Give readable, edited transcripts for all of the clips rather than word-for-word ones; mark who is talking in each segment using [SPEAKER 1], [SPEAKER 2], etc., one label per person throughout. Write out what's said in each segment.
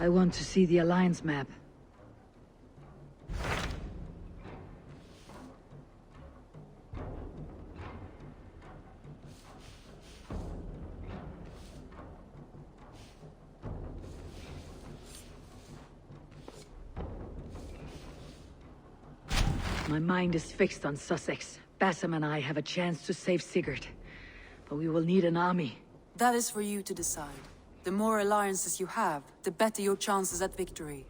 [SPEAKER 1] I want to see the Alliance map. My mind is fixed on Sussex. Bassam and I have a chance to save Sigurd. But we will need an army.
[SPEAKER 2] That is for you to decide. The more alliances you have, the better your chances at victory.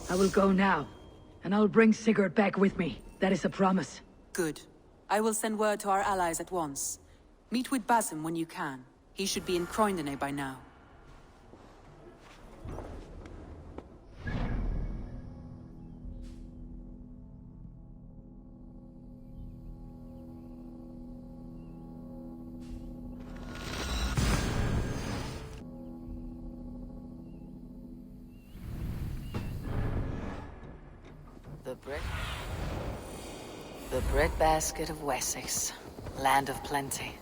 [SPEAKER 1] I will go now, and I will bring Sigurd back with me. That is a promise.
[SPEAKER 2] Good. I will send word to our allies at once. Meet with Bassam when you can. He should be in Croydon by now.
[SPEAKER 3] The breadbasket of Wessex, land of plenty.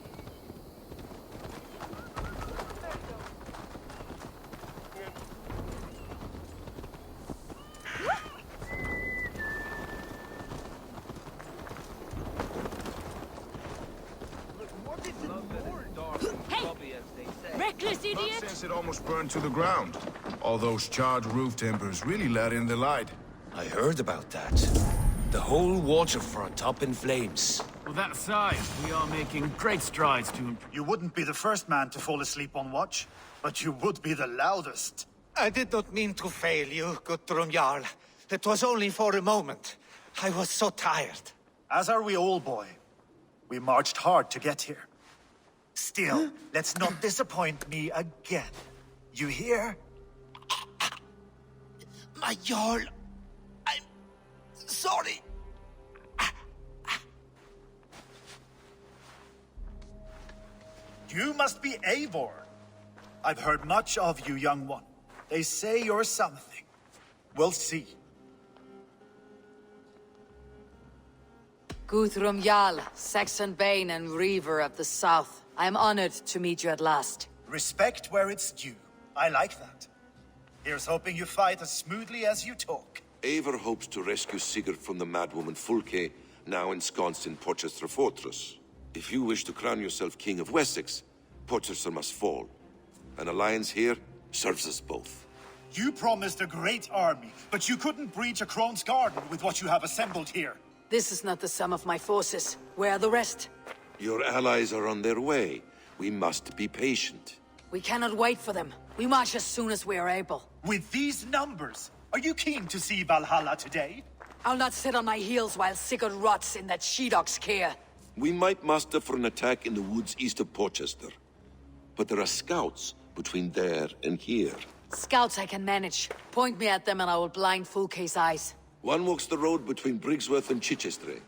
[SPEAKER 4] Reckless idiot!
[SPEAKER 5] Since it almost burned to the ground. All those charred roof timbers really let in the light.
[SPEAKER 6] I heard about that. The whole waterfront up in flames.
[SPEAKER 7] Well, that aside, we are making great strides to improve.
[SPEAKER 8] You wouldn't be the first man to fall asleep on watch, but you would be the loudest.
[SPEAKER 9] I did not mean to fail you, Guthrum Jarl. It was only for a moment. I was so tired.
[SPEAKER 8] As are we all, boy. We marched hard to get here. Still, let's not disappoint me again. You hear?
[SPEAKER 9] My Jarl, I'm sorry.
[SPEAKER 8] You must be Eivor. I've heard much of you, young one. They say you're something. We'll see.
[SPEAKER 3] Guthrum Jarl, Saxon Bane and Reaver of the South. I am honored to meet you at last.
[SPEAKER 8] Respect where it's due. I like that. Here's hoping you fight as smoothly as you talk.
[SPEAKER 10] Eivor hopes to rescue Sigurd from the madwoman Fulke, now ensconced in Porchester Fortress. If you wish to crown yourself King of Wessex, Porchester must fall. An alliance here serves us both.
[SPEAKER 8] You promised a great army, but you couldn't breach a Crone's garden with what you have assembled here.
[SPEAKER 3] This is not the sum of my forces. Where are the rest?
[SPEAKER 10] Your allies are on their way. We must be patient.
[SPEAKER 3] We cannot wait for them. We march as soon as we are able.
[SPEAKER 8] With these numbers, are you keen to see Valhalla today?
[SPEAKER 3] I'll not sit on my heels while Sigurd rots in that she-dog's care.
[SPEAKER 10] We might muster for an attack in the woods east of Porchester. But there are scouts between there and here.
[SPEAKER 3] Scouts I can manage. Point me at them and I will blind Fulke's eyes.
[SPEAKER 10] One walks the road between Briggsworth and Chichester.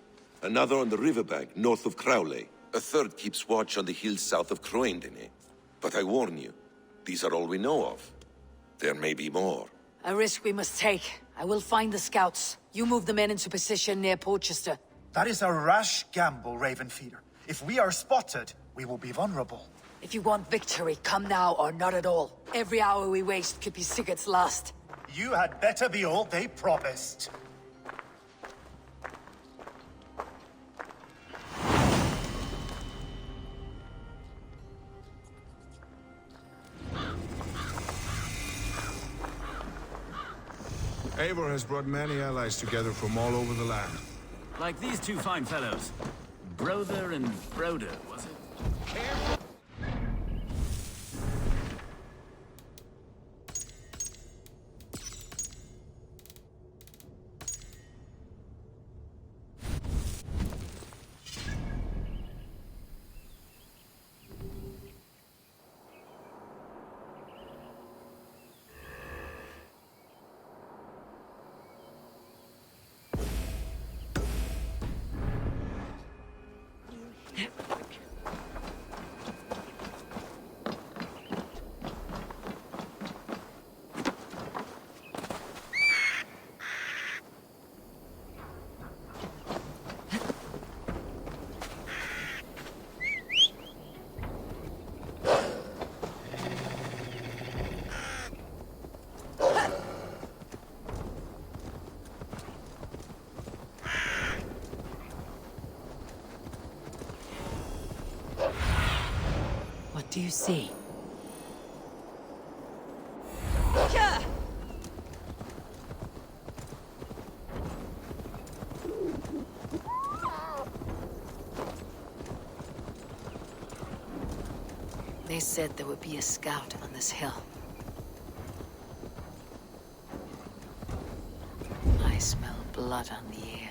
[SPEAKER 10] Another on the riverbank north of Crowley. A third keeps watch on the hills south of Croydon. But I warn you, these are all we know of. There may be more.
[SPEAKER 3] A risk we must take. I will find the scouts. You move the men into position near Porchester.
[SPEAKER 8] That is a rash gamble, Ravenfeeder. If we are spotted, we will be vulnerable.
[SPEAKER 3] If you want victory, come now or not at all. Every hour we waste could be Sigurd's last.
[SPEAKER 8] You had better be all they promised.
[SPEAKER 5] Eivor has brought many allies together from all over the land.
[SPEAKER 7] Like these two fine fellows. Brother and Broder, was it?
[SPEAKER 1] do you see?
[SPEAKER 3] They said there would be a scout on this hill. I smell blood on the air.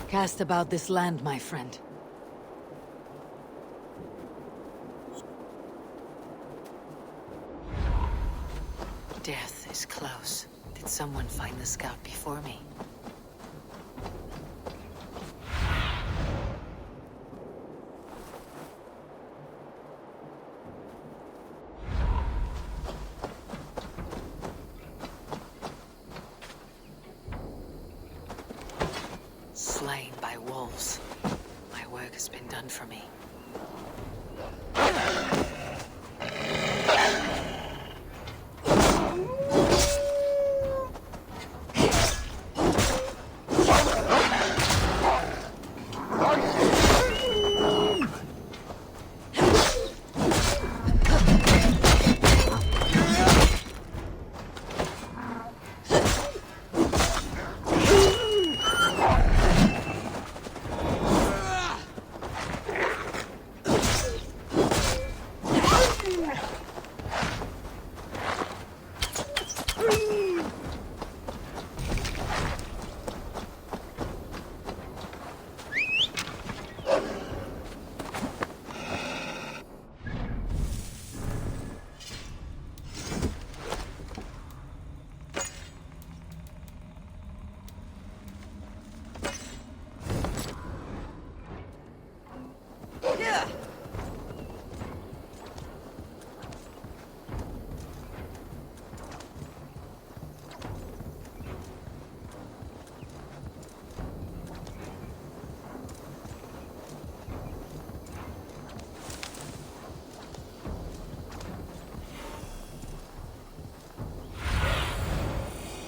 [SPEAKER 1] Cast about this land, my friend.
[SPEAKER 3] Death is close. Did someone find the scout before me? Slain by wolves. My work has been done for me.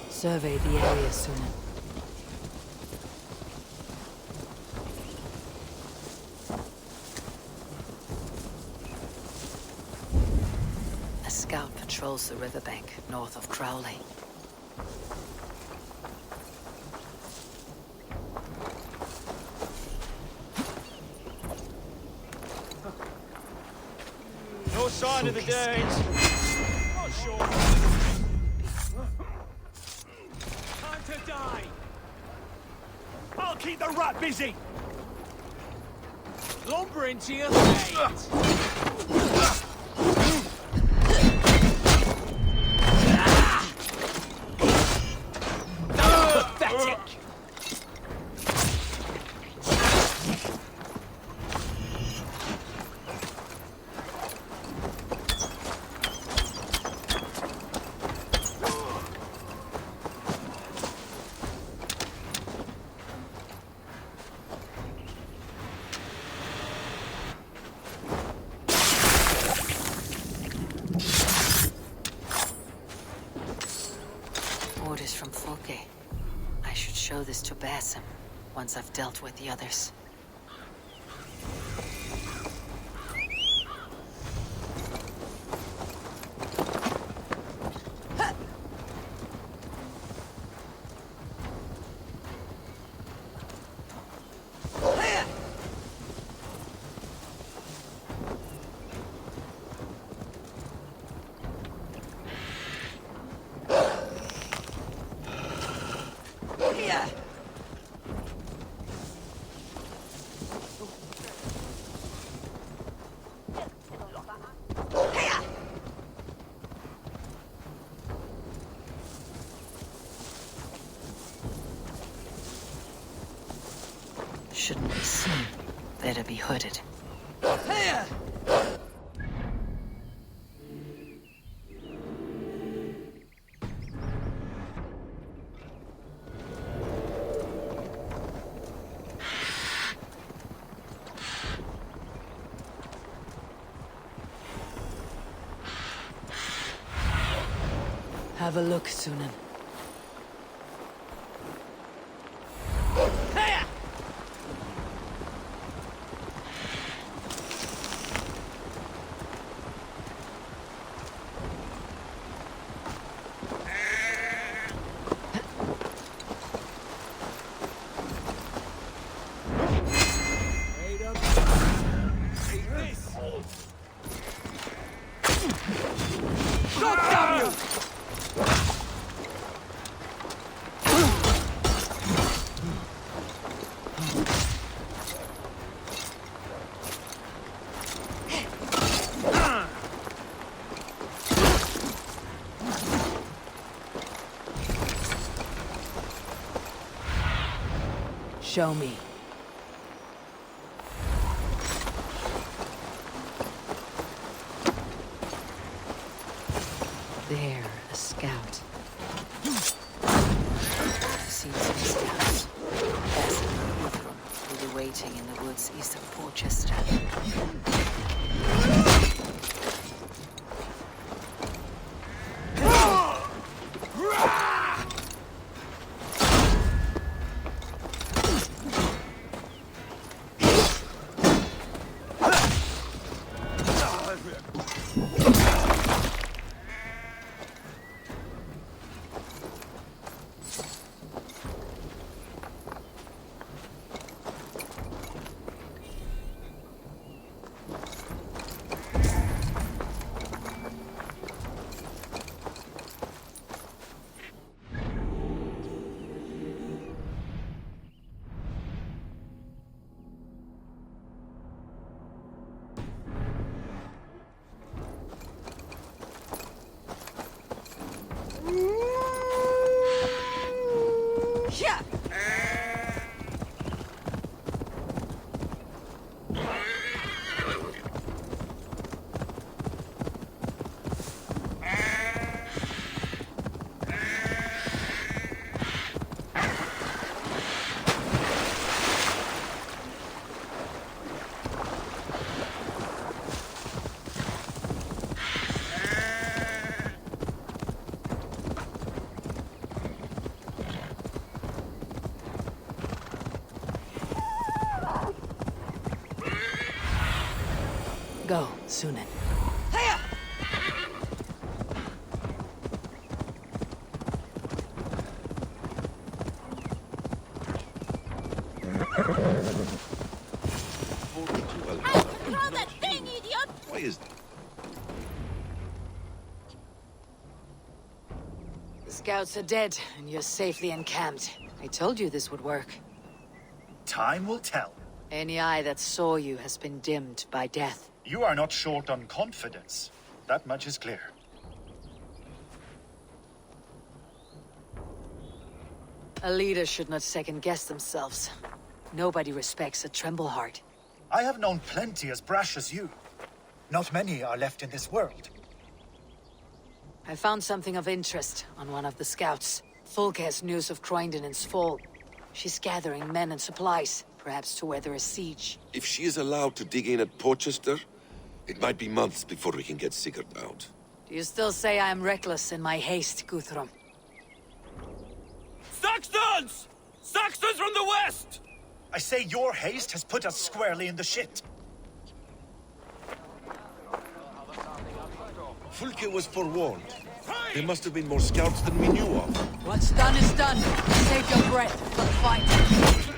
[SPEAKER 1] Survey the area soon.
[SPEAKER 3] A scout patrols the riverbank north of Crowley.
[SPEAKER 9] No sign of the Danes. Not sure. Time to die. I'll keep the rat busy. Lumber into your fate. Pathetic. Orders from Folke. I should show this to Basim once I've dealt with the others.
[SPEAKER 3] shouldn't be seen. Better be hooded. Have a look, Sunan. Show me. There, a scout. See some scouts. Basil and Guthrum will be waiting in the woods east of Porchester. Go, Sunan.
[SPEAKER 10] Why is that?
[SPEAKER 3] The scouts are dead, and you're safely encamped. I told you this would work.
[SPEAKER 8] Time will tell.
[SPEAKER 3] Any eye that saw you has been dimmed by death.
[SPEAKER 8] You are not short on confidence. That much is clear.
[SPEAKER 3] A leader should not second-guess themselves. Nobody respects a tremble heart.
[SPEAKER 8] I have known plenty as brash as you. Not many are left in this world.
[SPEAKER 3] I found something of interest on one of the scouts. Fulke has news of Croydon's fall. She's gathering men and supplies, perhaps to weather a siege.
[SPEAKER 10] If she is allowed to dig in at Porchester, it might be months before we can get Sigurd out.
[SPEAKER 3] Do you still say I am reckless in my haste, Guthrum?
[SPEAKER 6] Saxons! Saxons from the west!
[SPEAKER 8] I say your haste has put us squarely in the shit.
[SPEAKER 10] Fulke was forewarned. There must have been more scouts than we knew of.
[SPEAKER 3] What's done is done. Save your breath for the fight.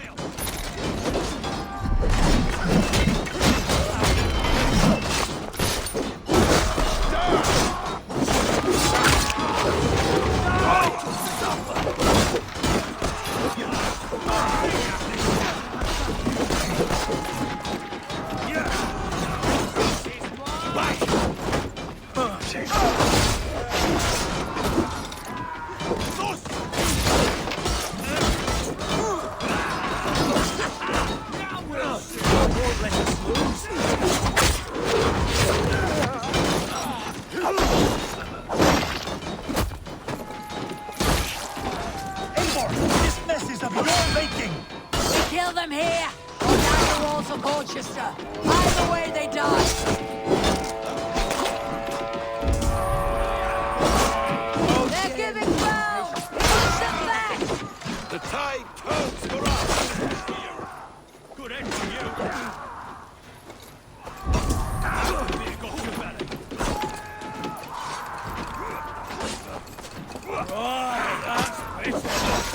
[SPEAKER 3] them here, or down the walls of Colchester. Either way they die. They're giving ground! Push them back!
[SPEAKER 10] The tide turns for us!
[SPEAKER 7] Good end for you. Right, that's better.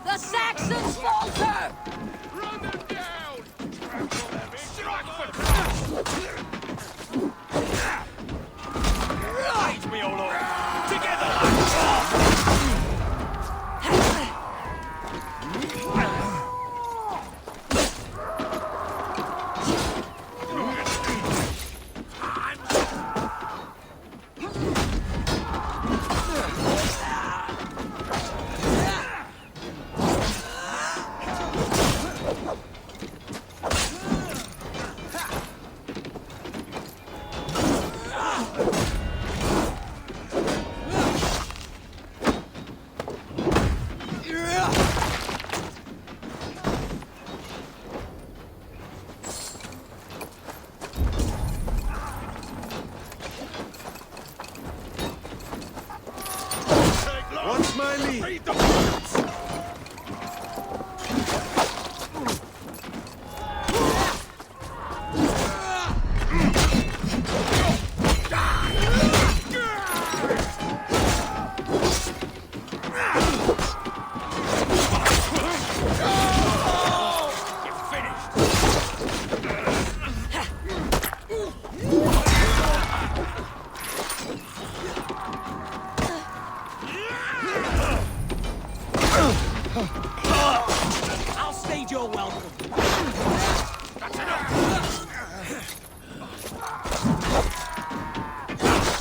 [SPEAKER 3] The Saxons falter!
[SPEAKER 10] Run them down!
[SPEAKER 7] Right, me all over. Together!
[SPEAKER 10] What's my lead?
[SPEAKER 7] Read the words!
[SPEAKER 9] I'll stage your welcome.
[SPEAKER 7] That's enough!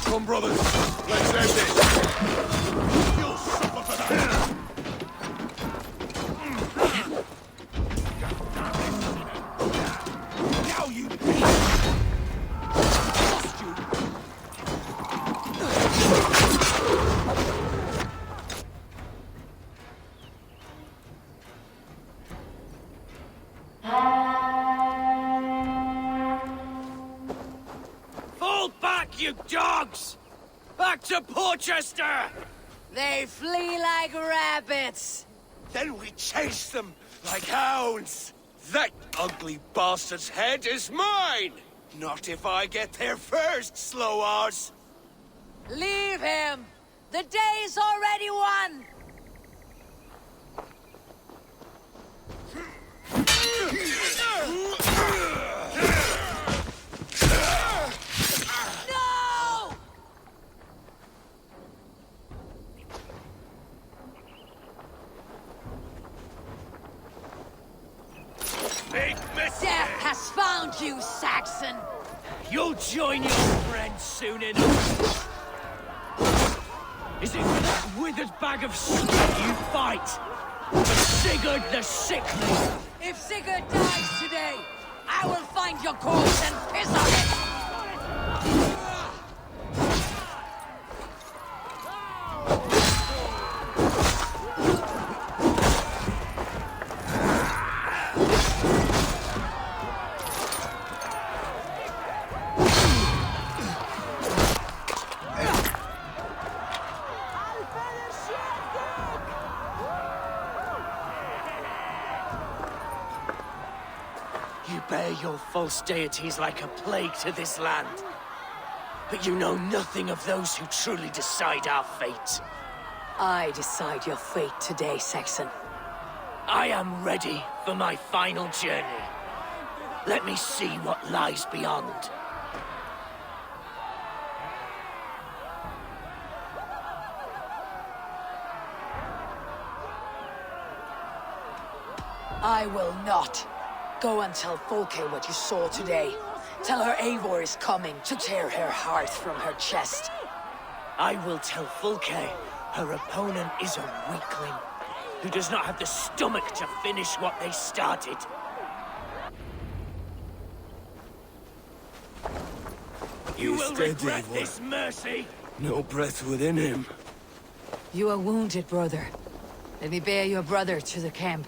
[SPEAKER 10] Come, brothers. Let's end this.
[SPEAKER 7] You'll suffer for that!
[SPEAKER 9] Now you... Lost you.
[SPEAKER 6] Fall back, you dogs! Back to Porchester!
[SPEAKER 3] They flee like rabbits.
[SPEAKER 6] Then we chase them like hounds. That ugly bastard's head is mine! Not if I get there first, slow-arse!
[SPEAKER 3] Leave him. The day's already won. No!
[SPEAKER 6] quick, miss!
[SPEAKER 3] Death has found you, Saxon!
[SPEAKER 6] You'll join your friends soon enough. Is it for that withered bag of shit you fight? For Sigurd the Sickly?
[SPEAKER 3] If Sigurd dies today, I will find your corpse and piss on it!
[SPEAKER 6] You bear your false deities like a plague to this land. But you know nothing of those who truly decide our fate.
[SPEAKER 3] I decide your fate today, Saxon.
[SPEAKER 6] I am ready for my final journey. Let me see what lies beyond.
[SPEAKER 3] I will not. Go and tell Folke what you saw today. Tell her Eivor is coming to tear her heart from her chest.
[SPEAKER 6] I will tell Fulke her opponent is a weakling who does not have the stomach to finish what they started. You will regret this, Mercy! No breath within him.
[SPEAKER 3] You are wounded, brother. Let me bear your brother to the camp.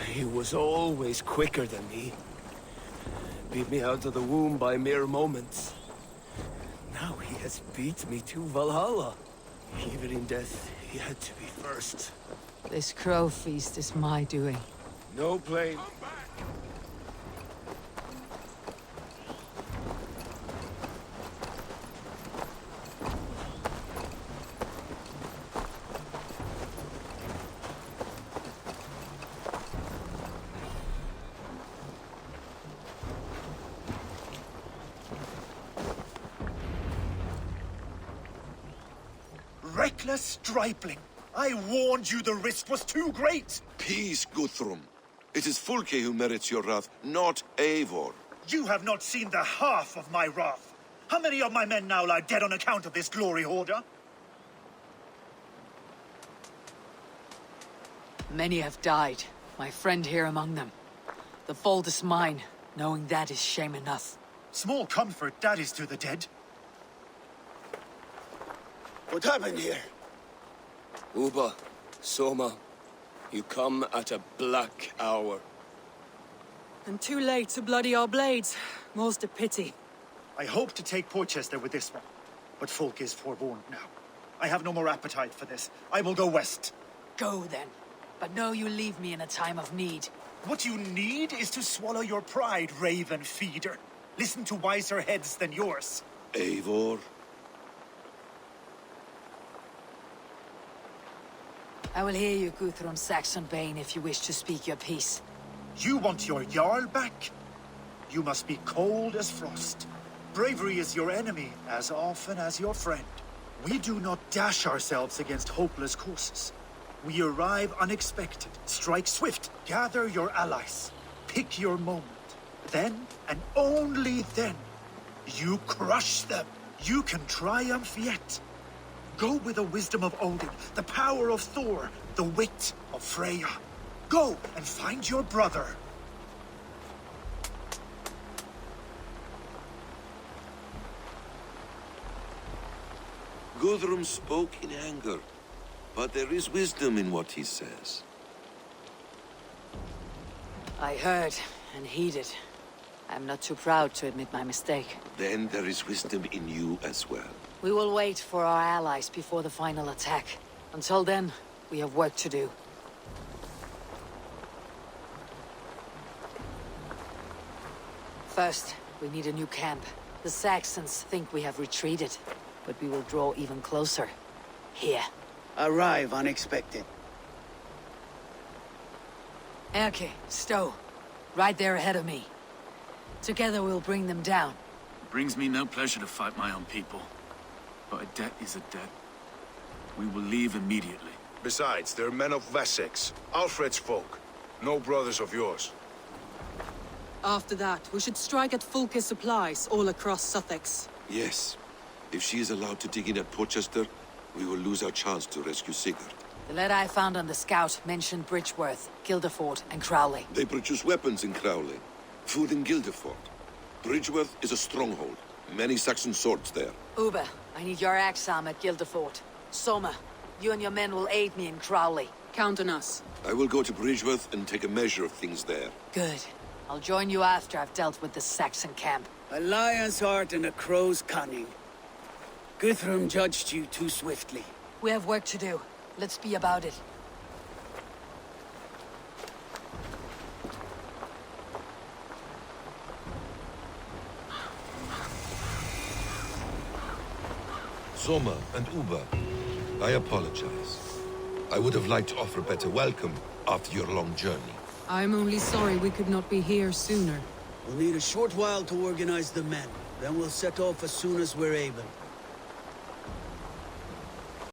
[SPEAKER 6] He was always quicker than me. Beat me out of the womb by mere moments. Now he has beat me to Valhalla. Even in death, he had to be first.
[SPEAKER 3] This crow feast is my doing.
[SPEAKER 6] No blame.
[SPEAKER 8] Reckless stripling! I warned you the risk was too great!
[SPEAKER 10] Peace, Guthrum. It is Fulke who merits your wrath, not Eivor.
[SPEAKER 8] You have not seen the half of my wrath. How many of my men now lie dead on account of this glory hoarder?
[SPEAKER 3] Many have died, my friend here among them. The fault is mine, knowing that is shame enough.
[SPEAKER 8] Small comfort, that is to the dead.
[SPEAKER 6] What happened here? Uba, Soma, you come at a black hour.
[SPEAKER 2] And too late to bloody our blades. More's a pity.
[SPEAKER 8] I hope to take Porchester with this one, but Folk is forewarned now. I have no more appetite for this. I will go west.
[SPEAKER 3] Go then, but know you leave me in a time of need.
[SPEAKER 8] What you need is to swallow your pride, raven feeder. Listen to wiser heads than yours.
[SPEAKER 10] Eivor?
[SPEAKER 3] I will hear you, Guthrum Saxon Bane, if you wish to speak your piece.
[SPEAKER 8] You want your Jarl back? You must be cold as frost. Bravery is your enemy as often as your friend. We do not dash ourselves against hopeless courses. We arrive unexpected, strike swift, gather your allies, pick your moment. Then, and only then, you crush them. You can triumph yet. Go with the wisdom of Odin, the power of Thor, the wit of Freya. Go and find your brother.
[SPEAKER 10] Guthrum spoke in anger, but there is wisdom in what he says.
[SPEAKER 3] I heard and heeded. I'm not too proud to admit my mistake.
[SPEAKER 10] Then there is wisdom in you as well.
[SPEAKER 3] We will wait for our allies before the final attack. Until then, we have work to do. First, we need a new camp. The Saxons think we have retreated, but we will draw even closer. Here.
[SPEAKER 4] Arrive unexpected.
[SPEAKER 3] Erke, stow. Right there ahead of me. Together we'll bring them down.
[SPEAKER 7] It brings me no pleasure to fight my own people. But a debt is a debt. We will leave immediately.
[SPEAKER 5] Besides, they're men of Wessex, Alfred's folk. No brothers of yours.
[SPEAKER 2] After that, we should strike at Fulke's supplies all across Sussex.
[SPEAKER 10] Yes. If she is allowed to dig in at Portchester, we will lose our chance to rescue Sigurd.
[SPEAKER 3] The letter I found on the scout mentioned Bridgeworth, Guildeford, and Crowley.
[SPEAKER 10] They produce weapons in Crowley, food in Guildeford. Bridgeworth is a stronghold. Many Saxon swords there.
[SPEAKER 3] Uber, I need your axe arm at Guildeford. Soma, you and your men will aid me in Crowley.
[SPEAKER 2] Count on us.
[SPEAKER 10] I will go to Bridgeworth and take a measure of things there.
[SPEAKER 3] Good. I'll join you after I've dealt with the Saxon camp.
[SPEAKER 4] A lion's heart and a crow's cunning. Guthrum judged you too swiftly.
[SPEAKER 3] We have work to do. Let's be about it.
[SPEAKER 10] Soma and Uber, I apologize. I would have liked to offer a better welcome after your long journey.
[SPEAKER 2] I'm only sorry we could not be here sooner.
[SPEAKER 4] We'll need a short while to organize the men. Then we'll set off as soon as we're able.